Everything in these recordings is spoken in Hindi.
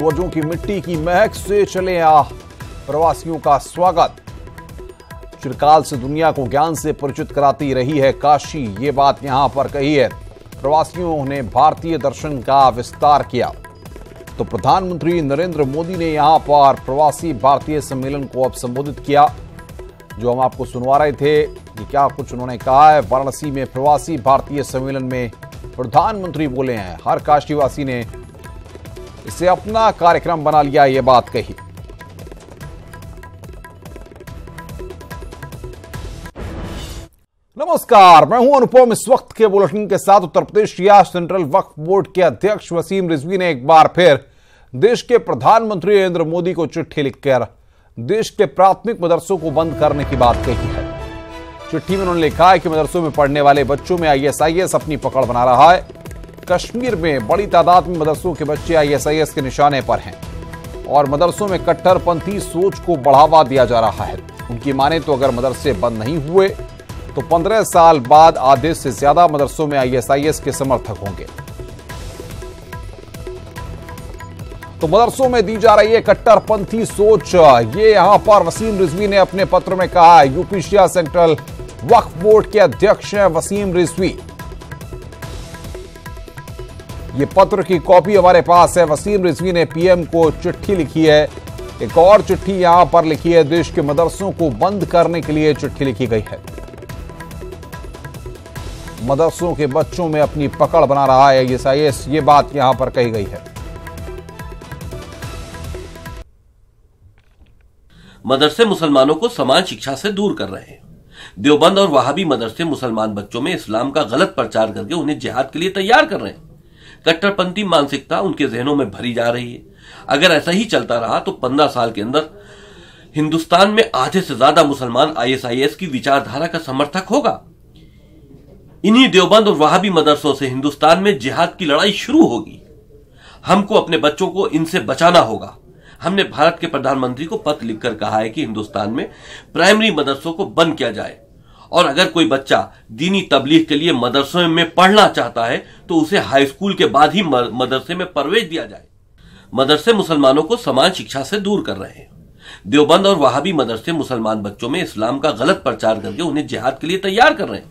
पूर्वजों की मिट्टी की महक से चले आ प्रवासियों का स्वागत। चिरकाल से दुनिया को ज्ञान से परिचित कराती रही है काशी, ये बात यहां पर कही है। प्रवासियों ने भारतीय दर्शन का विस्तार किया तो प्रधानमंत्री नरेंद्र मोदी ने यहां पर प्रवासी भारतीय सम्मेलन को अब संबोधित किया। जो हम आपको सुनवा रहे थे कि क्या कुछ उन्होंने कहा है। वाराणसी में प्रवासी भारतीय सम्मेलन में प्रधानमंत्री बोले हैं। हर काशीवासी ने इसे अपना कार्यक्रम बना लिया, ये बात कही। नमस्कार, मैं हूं अनुपम। इस वक्त के बुलेटिन के साथ उत्तर प्रदेश रियासत सेंट्रल वक्फ बोर्ड के अध्यक्ष वसीम रिजवी ने एक बार फिर देश के प्रधानमंत्री नरेंद्र मोदी को चिट्ठी लिखकर देश के प्राथमिक मदरसों को बंद करने की बात कही है। चिट्ठी में उन्होंने लिखा है कि मदरसों में पढ़ने वाले बच्चों में आईएसआईएस अपनी पकड़ बना रहा है। कश्मीर में बड़ी तादाद में मदरसों के बच्चे आईएसआईएस के निशाने पर हैं और मदरसों में कट्टरपंथी सोच को बढ़ावा दिया जा रहा है। उनकी माने तो अगर मदरसे बंद नहीं हुए तो 15 साल बाद आधे से ज्यादा मदरसों में आईएसआईएस के समर्थक होंगे। तो मदरसों में दी जा रही है कट्टरपंथी सोच, ये यहां पर वसीम रिजवी ने अपने पत्र में कहा है। यूपी शिया सेंट्रल वक्फ बोर्ड के अध्यक्ष हैं वसीम रिजवी। ये पत्र की कॉपी हमारे पास है। वसीम रिजवी ने पीएम को चिट्ठी लिखी है। एक और चिट्ठी यहां पर लिखी है। देश के मदरसों को बंद करने के लिए चिट्ठी लिखी गई है। मदरसों के बच्चों में अपनी पकड़ बना रहा है आईएसआईएस, ये बात यहां पर कही गई है। मदरसे मुसलमानों को समान शिक्षा से दूर कर रहे हैं। देवबंद और वहाबी मदरसे मुसलमान बच्चों में इस्लाम का गलत प्रचार करके उन्हें जिहाद के लिए तैयार कर रहे हैं। कट्टरपंथी मानसिकता उनके जहनों में भरी जा रही है। अगर ऐसा ही चलता रहा तो 15 साल के अंदर हिंदुस्तान में आधे से ज्यादा मुसलमान आईएसआईएस की विचारधारा का समर्थक होगा। इन्हीं देवबंद और वहाबी मदरसों से हिंदुस्तान में जिहाद की लड़ाई शुरू होगी। हमको अपने बच्चों को इनसे बचाना होगा। हमने भारत के प्रधानमंत्री को पत्र लिखकर कहा है कि हिंदुस्तान में प्राइमरी मदरसों को बंद किया जाए और अगर कोई बच्चा दीनी तबलीग के लिए मदरसों में पढ़ना चाहता है तो उसे हाई स्कूल के बाद ही मदरसे में प्रवेश दिया जाए। मदरसे मुसलमानों को समान शिक्षा से दूर कर रहे हैं। देवबंद और वहाबी मदरसे मुसलमान बच्चों में इस्लाम का गलत प्रचार करके उन्हें जिहाद के लिए तैयार कर रहे हैं।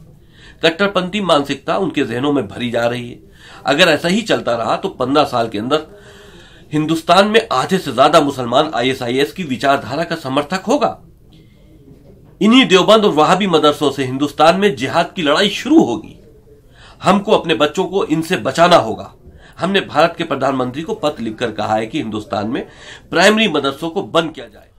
कट्टरपंथी मानसिकता उनके जहनों में भरी जा रही है। अगर ऐसा ही चलता रहा तो 15 साल के अंदर हिंदुस्तान में आधे से ज्यादा मुसलमान आईएसआईएस की विचारधारा का समर्थक होगा। इन्हीं देवबंद और वहाबी मदरसों से हिंदुस्तान में जिहाद की लड़ाई शुरू होगी। हमको अपने बच्चों को इनसे बचाना होगा। हमने भारत के प्रधानमंत्री को पत्र लिखकर कहा है कि हिंदुस्तान में प्राइमरी मदरसों को बंद किया जाए।